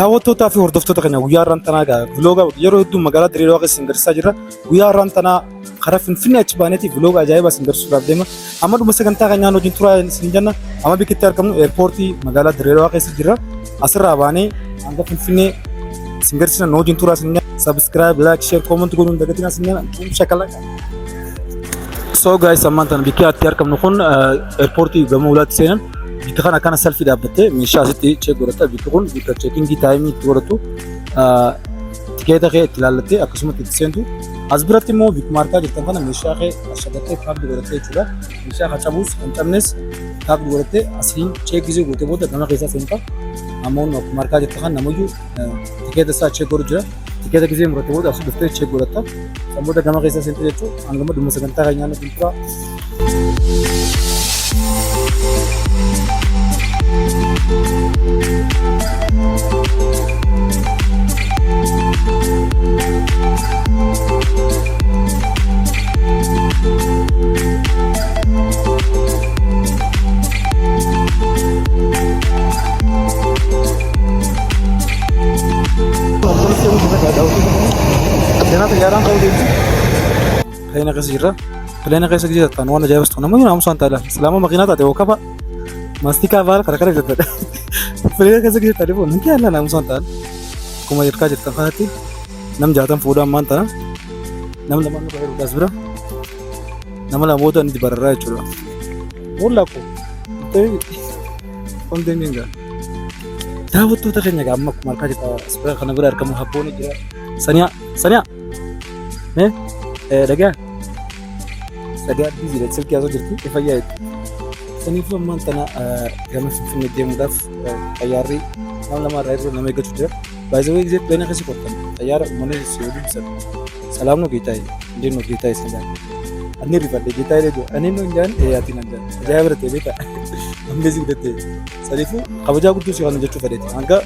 daawwattootaa fi hordoftoota keenya guyyaa irraan tanaa vlooga yeroo hedduu magaalaa Dirreedawaa keessa garsiisaa jirra. Guyyaa irraan tanaa karaa Finfinnee achi baaneeti vlooga ajaa'ibaa isin garsiisuudhaaf deema. Amma dhuma sagantaa keenyaan wajjin turaa isin jenna. Amma bakki argamnu eerpoortii magaalaa Dirreedawaa keessa jirra. Asirraa baanee hanga Finfinnee isin garsiisna wajjin turaa isin jenna. Subscribe, like, share, comment godhuun dagatiin isin jenna. Shakalaqa. So guys, ammaan tana bakki argamnu kun eerpoortii gamoo ulaatti seenan. Bikka kana akkana selfie dhaabbattee meeshaa asitti check godhatta. Bikki kun bikka checkingii taayimii itti godhattu tikeeta kee itti ilaallattee akkasumatti itti seentu. As biratti immoo bikkuma argaa jirtan kana meeshaa kee ashagattee kaabdi godhattee jechuudha. Meeshaa qacabuus hin cabnes kaabdi godhattee asiin checkisii gootee booda gama keessaa seenta. Ammoon akkuma argaa jirtan kana namayyuu tikeeta isaa check godhu jira. Tikeeta gisee murattee booda asii dhuftee check godhatta. Kan booda gama keessaa seenta jechuudha. Hangama dhuma sagantaa keenyaan nuti tura. Plena keessa jirra. Plena keessa jirtan waan ajaa'ibsitu namoonni naamusaan taa'edha. Islaama makiinaa taate hookafa maastikaa baala karakara jirtadha. Plena keessa jirtan immoo ninki haala naamusaan ta'an. Akkuma hirkaa jirtan kanatti nam jaatan fuudhaa ammaan ta'a. Nam lamaan nu baay'ee dhugaas bira. Nama lamoota inni bararraa jechuudha. Wallaa koo. Wanti inni hin daawwattoota keenya amma akkuma argaa jirta asirraa kana bira argamu habboon jira. Saniyaa. Dhagaa biizii silkii asoo jirti ifayyaa jechuudha. Saniifuu ammaan tana gama Finfinnee deemuudhaaf xayyaarri nama lamaa irraa nama eeggachuu jira. Baay'ee gisee plena keessa qottan xayyaara uummanni si waliin ibsatu. Salaamnu geetaa'e indeen nu geetaa'e sin jaan. Ani rifadhe geetaa'e leedu ani nu hin jaan ati nan jaan. Ajaa'iba biratee beeka. Ammeesii bitatee. Saniifuu kabajaa guddoo si waan jechuu fedheeti. Hanga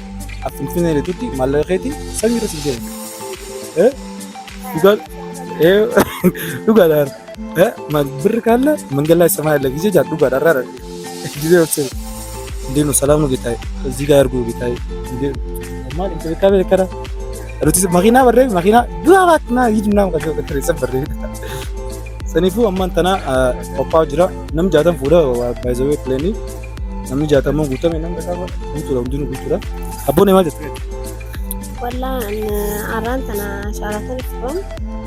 Finfinnee leetutti maallaqa keetii samii irra si deemu. Dhugaadhaan birri kaalla mangalaa isamaa illee gisee jaan dhugaadhaan gisee obsee indeenu salaamnu geetaa'e እዚህ ጋር ያርጉ geetaa'e ማን እንከበካበ ለከራ ሩቲስ ማኪና በረ ማኪና ዱራባትና ይድና ከሰው ከተረ ሰበረ ሰኒፉ አማን ተና ኦፓ ጅራ ነም ጃተን ፉዳ ባይዘዌ ፕሌኒ ነም ጃተን ሞን ጉተም ነም ተካባ ጉቱራ እንዲኑ ጉቱራ አቦኔ ማለት والله ان ارانتنا شارتن فروم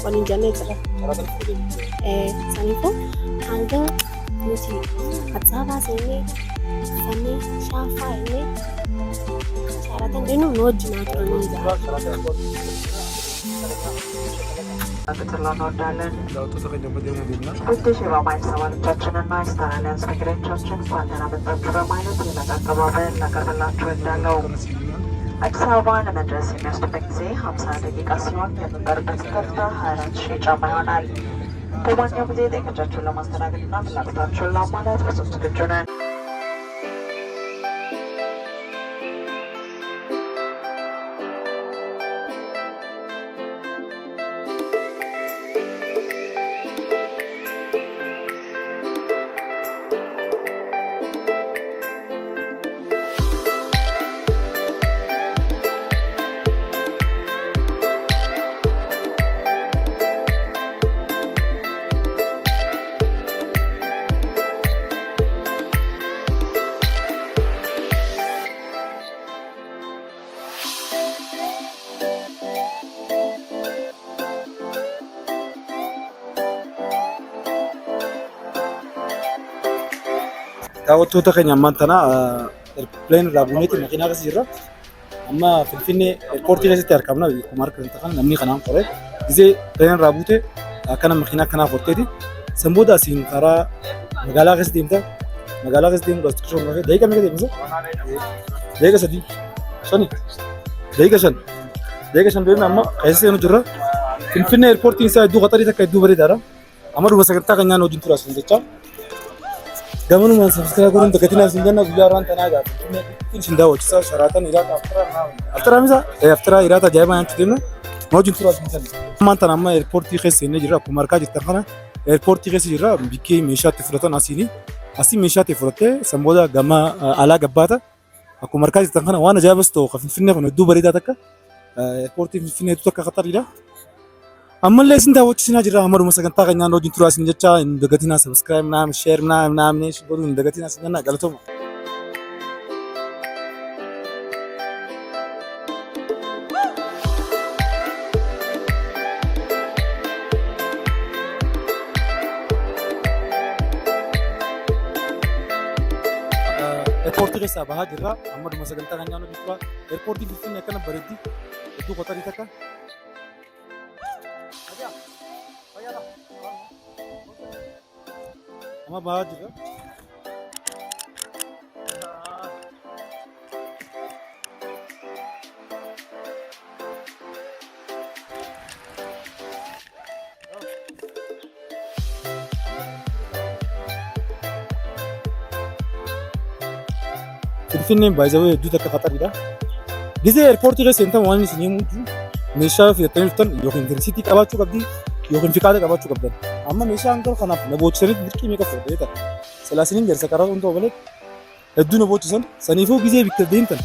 ونجنة ترى سانيفو عنده نتي كتابة سيني فني شافا إني شارتن دينو نوج ما ترونيزا British Airways ሰዎቻችን እና ስታሊያንስ ሚግሬንቶችን ፋተና በጣጥራ ማለት የመጣቀባበል ለቀበላቸው እንዳለው አዲስ አበባ ለመድረስ የሚወስድበት ጊዜ 50 ደቂቃ ሲሆን የምንበርበት ከፍታ 24,000 ጫማ ይሆናል። በማንኛውም ጊዜ ጥያቄዎቻችሁን ለማስተናገድና ፍላጎታችሁን ለማሟላት በጽሁፍ ዝግጁ ነን። daawwattoota keenya ammaan tana plane irraa buuneeti makiinaa keessa jirra. Amma Finfinnee eerpoortii keessatti argamna. Akkuma argaa kan namni kanaan qoree gisee plane irraa buute akkana makiinaa kanaa qorteeti. San booda asiin karaa magaalaa keessa deemta. Magaalaa keessa deemuudhaaf xiqqoo shorroo daqiiqa meeqa deemsa? Daqiiqa 3 daqiiqa 5 daqiiqa 5 deemna. Amma keessa seenu jirra. Finfinnee eerpoortiin isaa iddoo qaxarii takka iddoo bareedaadha. Amma dhuma sagantaa keenyaan wajjin turaa sun jecha. Gaman man subscribe godhuun dagatiin isin jenna guyyaa irraan tanaa gaafatu. Isin daawwachiisaa sharaatan iraata aftara misa aftara iraata ajaa'ibaa nyaatti deemna. Wajjin turaa isin jenna. Ammaan tana amma eerpoortii keessa seennee jirra. Akkuma argaa jirtan kana eerpoortii keessa jirra. Bikkee meeshaa itti fudhatan asiini. Asii meeshaa itti fudhattee san booda gama alaa gabbaata. أكو مركز تنخنا وأنا جابس تو خفيف فيني كنا دو بريدة تكا إيربورتي فيني دو تكا خطر إذا أما اللي سنتا وتشينا جرا أمر مسكن تاعي نانو جنترو أسنجة إن دقتنا سبسكرايب نعم شير نعم نيش برضو إن دقتنا سنجنا قالتهم إيربورتي كيسا بها جرا أمر مسكن تاعي نانو جنترو إيربورتي فيني كنا بريدي دو خطر إذا أما بها جرا فيني بايزاوي دو تكا خطر إذا جزء إيربورتي كيسا إنت مواني سنيمو meeshaa filatanii dhuftan yookiin riisiitii qabaachuu qabdi yookiin fiqaada qabaachuu qabdan. Amma meeshaa hankal kanaaf na boochisanitti dirqii meeqa fudhatee ta'a. Silaasiniin jarsa karaa hundoo malee hedduu na boochisan saniifuu gizee bitta deemtan.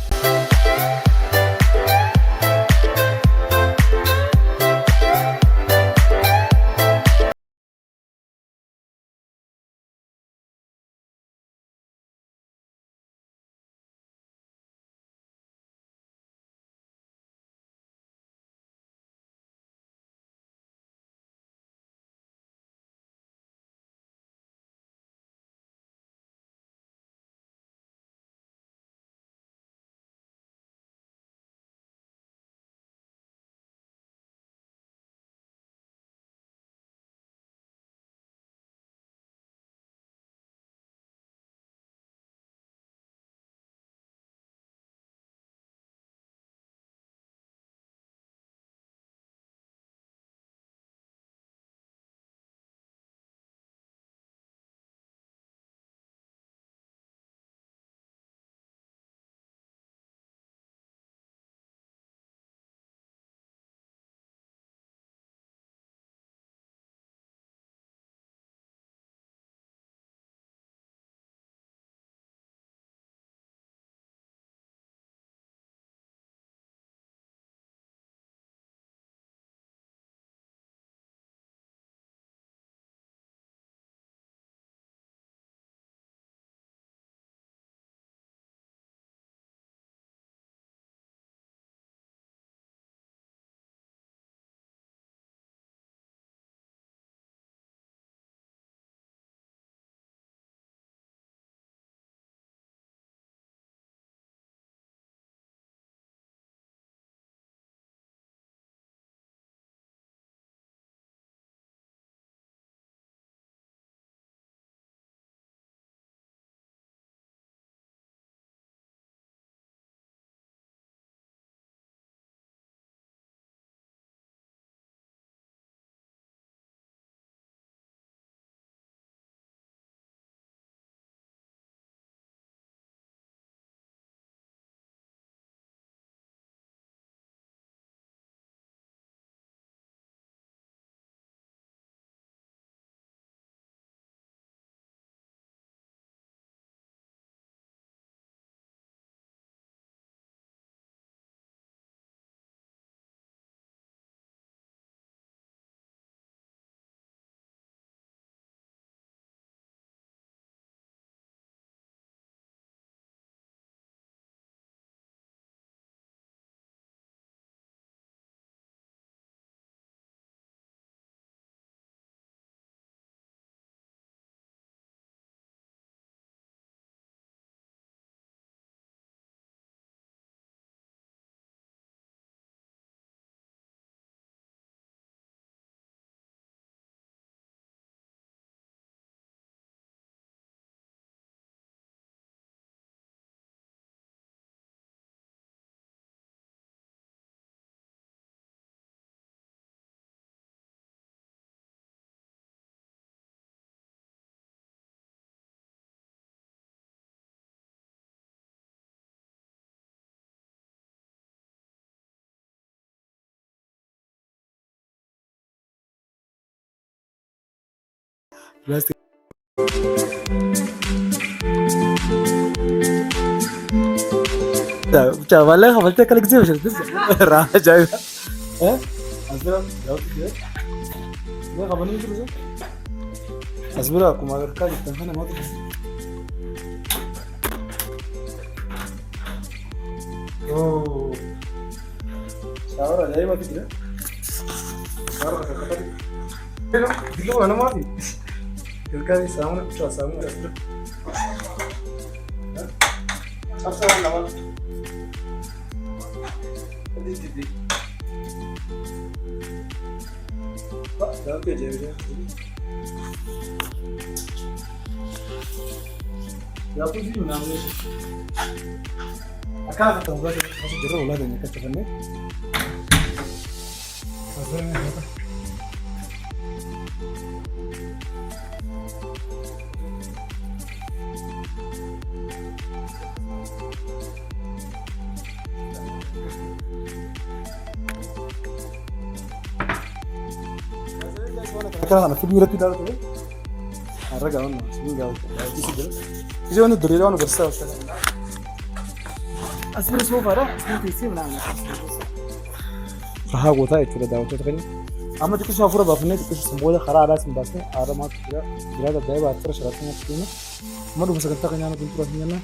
بلاستيك والله خبرتك على كذا مش راح جاي ها أصبر لو كده ما خبرني كذا أصبر أكو ما أقدر كذا تفهم ما تفهم أوه شاورا جاي ما تكذا شاورا كذا دلوا أنا ما في الكذا سامنا شو سامنا أصبر أنا دي لا بيجي يا ابو جي نعمل ايش اكاد تنظر بس جرب اولادنا كتفني أنا في ميرتي دارت لي الرجع وانا شنو قاعد يجي وانا الدريرة وانا برسا أصبر سوف أروح أنت يصير نعم راح أقول تاي كذا داوت تغني أما تكش أفورا بافني تكش سموه خرا على اسم باسني أرمات كذا كذا دايما أكثر شرطنا تكينا ما دو مسكت تغني أنا كنت راح هنا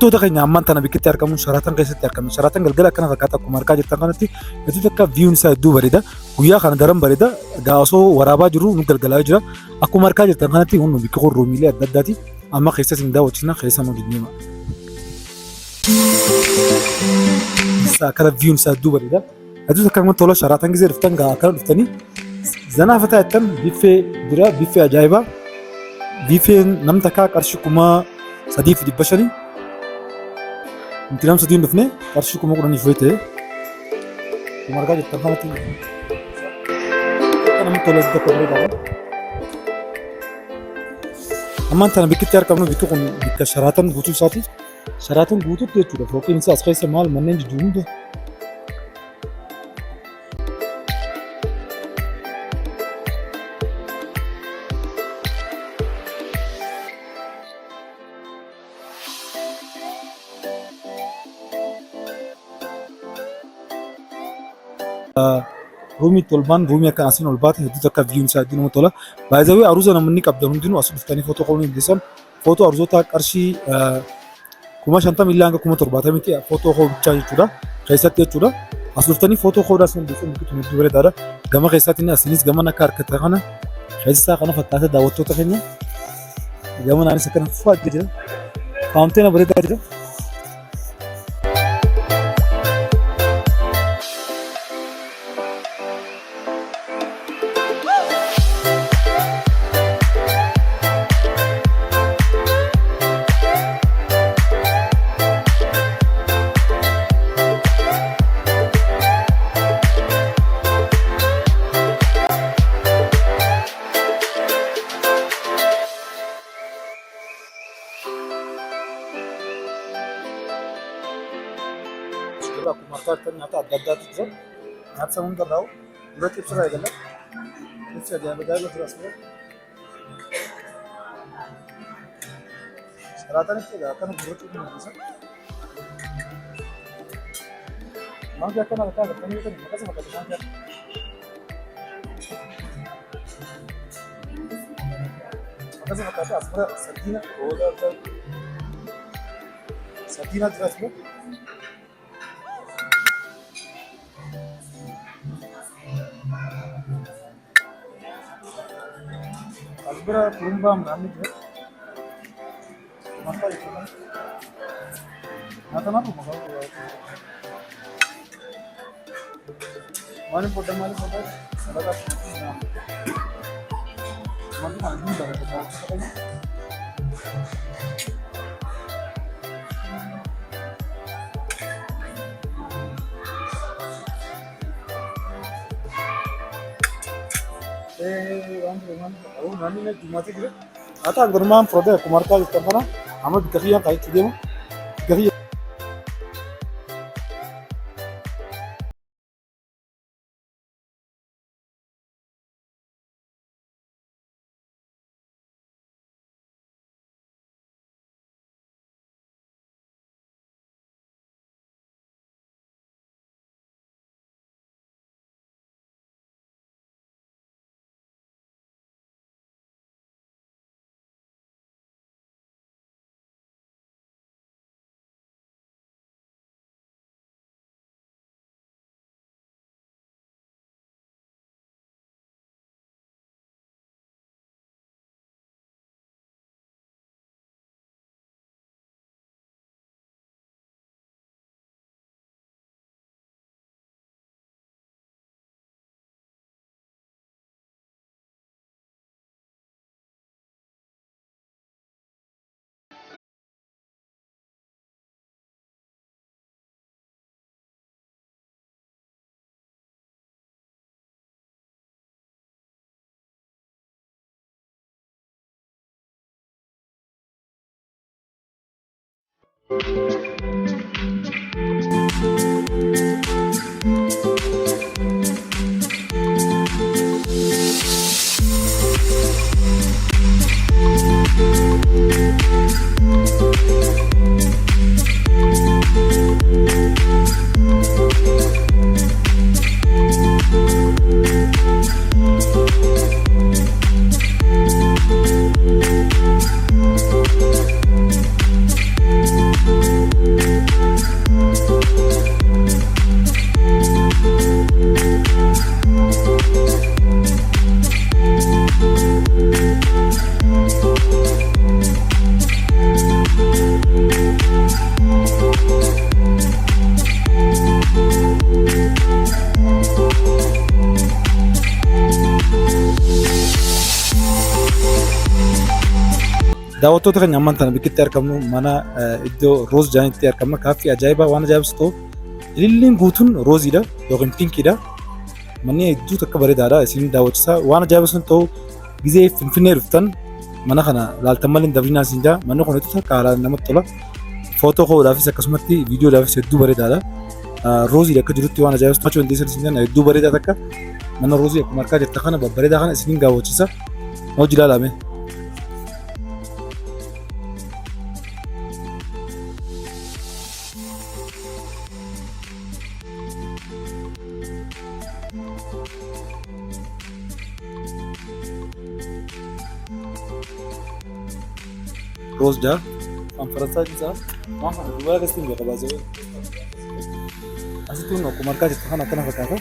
تو دغني أمان تنا بكتير أركمون شراتن كيسة أركمون شراتن قلقلا كنا فكاتا كماركا جت تكانتي نتوقع فيون سا دو بريدا ويا خان درم بريدا داسو ورابا جرو نقلقلا جرا أكو ماركا جت تكانتي هون بيكون روميلي أدداتي أما خيسة سندا وتشنا خيسة نودنيما ساكرا فيون سا دو بريدا نتوقع كمان تولا شراتن كيسة رفتن قاكر رفتني زنا فتاة بيفي درا بيفي أجايبا بيفي نمتكا كرشكما صديف دي بشري انتلام سدين بفني قرشي كم قرني فويته كماركا جت تكانتي أنا متولد دكتور ده أما أنت أنا بكتير كمان بتكون بكشراتن بوتو ساتي شراتن بوتو تيجي فوق إنسان أسخيس مال منين جدوم ده رومي طلبان رومي كان أصلا البات هدي تكا فيون سادين مطلع بعدين أروزنا مني كابدون دينو أصلا فتاني فوتو قولي ديسان فوتو أروزو تاك أرشي كوما شانتا ميلا عنك كوما ترباتا ميتي فوتو خو بتشاي جودا خيسات جودا أصلا فتاني فوتو خو راسن ديسان بكتو مدبر دارا جما خيساتني أصليس جما نكار كتاعنا خيسا كنا فتاة داوتو تخيني جما ناني سكان فات جدا كامتنا بريدا جدا aku makan ternyata ada tuh kan, nggak sama dengan tahu, berarti bisa ya kan? Bisa dia berdaya terus ya. Salaatan itti akkana gurraacha kuma isa. Maanti akkana rakkaa gattanii yoo ta'u akkasuma akka bishaan jira. Akkasuma akka as bira sardiina oola sardiina jira as bira. As bira kurumbaa midhaan jira. Mata itu kan, mata mana tu makan tu? Mana poda, salah tak? Mana mana ni dah ada. Oh, nani ni cuma tu je. Ata german produk kumarka itu kan? Amat gaya kayak dia mah, gaya. Daawwattoota keenya ammaan tana bakkitti argamnu mana iddoo roos jaanitti argama. Kaaffii ajaa'ibaa waan ajaa'ibsu ta'u ililliin guutuun rooziidha yookiin pinkiidha. Manni hedduu akka bareedaadha. Isin daawwachiisa waan ajaa'ibsu ta'u gizee Finfinnee dhuftan mana kana laaltan malee hin dabrinaa isin jaa. Manni kun hedduu akka haalaan namatti tola. Footoo ka'uudhaafis akkasumatti viidiyoodhaafis hedduu bareedaadha. Rooziidha akka jirutti waan ajaa'ibsu ta'u wanti isin hedduu bareedaa takka mana roozii akkuma argaa jirtan kana babbareedaa kana isin daawwachiisa. Hojii ilaalame. रोज जा Faransa isa maha dua kali tinggal ke Bazar. Asal tu nak kumarka jitu kan akan apa kata?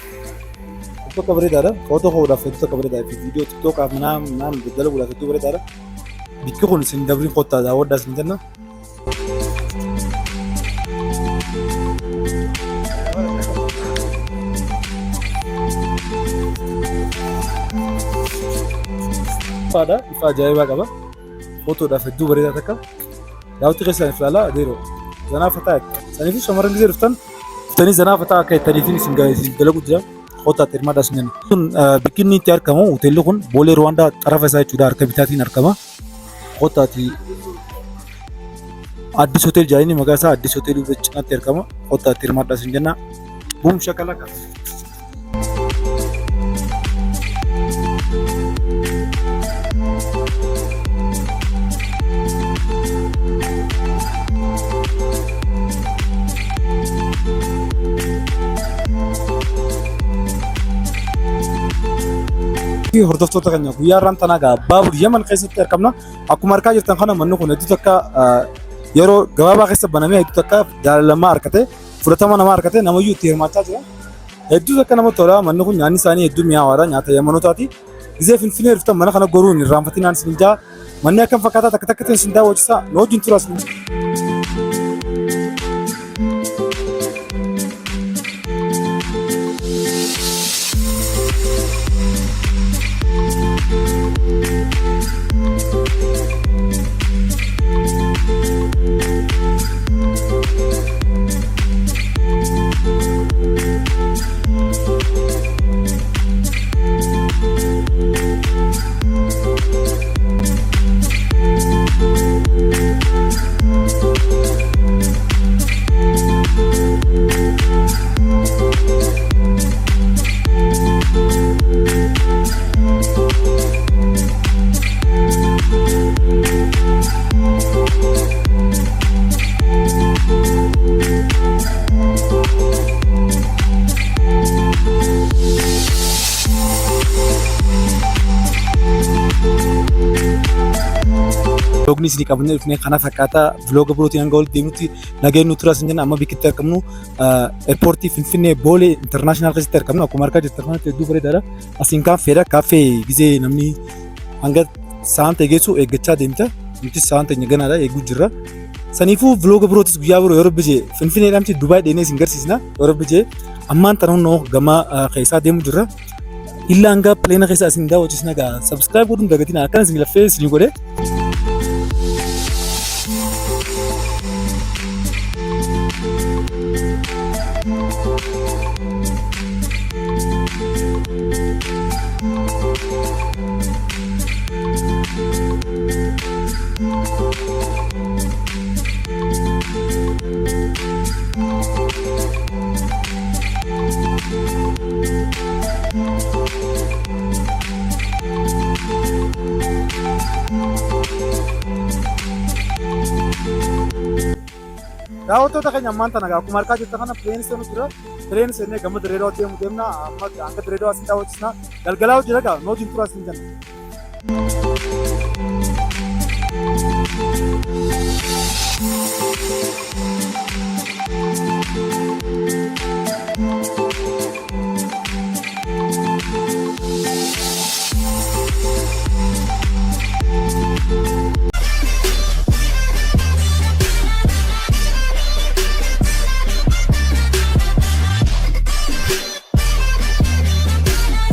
Untuk kabar itu foto kau dah foto kabar itu video TikTok apa nama bedal gula itu kabar itu dikau kau ni sendiri kota dah awak dah sendiri na. Pada ifa jaya apa? Foto dah foto kabar itu tak? Dah tu kisah inflala dero. Zana fatak. Sani fi shomaran gizir ftan. Tani zana fatak kayak tadi fi singgah singgah gudja. Kota terima das nen. Bikin ni tiar kamu hotel lu kan boleh Rwanda taraf saya sudah arka bitati narkama. Kota ti Addis hotel jaya ni magasa Addis hotel lu becna tiar kamu. Kota terima das nen. Boom shakalaka. Hordoftoota keenya guyyaa irraan tanaa gaa baabur Yemen keessatti argamna. Akkuma argaa jirtan kana manni kun hedduu takka yeroo gabaabaa keessa banamee hedduu takka jaalalamaa harkate fudhatama namaa harkate namayyuu itti hirmaachaa jira. Hedduu takka namatti tola. Manni kun nyaanni isaanii hedduu mi'aawaadha. Nyaata Yemenotaati. Gizee Finfinnee dhuftan mana kana goruu hin irraanfatinaan isin jaa. Manni akkam fakkaataa takka takka ta'e isin daawwachiisa. Nu wajjin turas. Vlogni isin qabannee dhufnee kana fakkaataa vloga birootiin hanga walitti deemutti nageenyu turas hin jenna amma bakkitti argamnu eerpoortii Finfinnee Boolee Internaashinaal keessatti argamnu akkuma argaa jirtan kanatti hedduu bareedaadha. Asiin kaaffeedha. Kaaffee gizee namni hanga sa'aan ta'e geessu eeggachaa deemta. Nutis sa'aan ta'e ganaadha eeguu jirra. Saniifuu vloga birootis guyyaa biroo yeroo bijee Finfinneedhaamti Dubaay dheenee isin garsiisna. Yeroo bijee ammaan tanannoo gama keessaa deemu jirra. Illa hanga pileena keessa isin daawwachiisna gaa subscribe godhuun dagatiin akkan isin laffee isin godhe. Daawwattoota keenya ammaan tana akkuma argaa jirtan kana pileeni seenu jira. Pileeni seennee gama Direedawaa deemu deemna. Amma hanga Direedawaa isin daawwachiisna. Galgalaa hojii dhagaa nooti hin turaas hin jenna.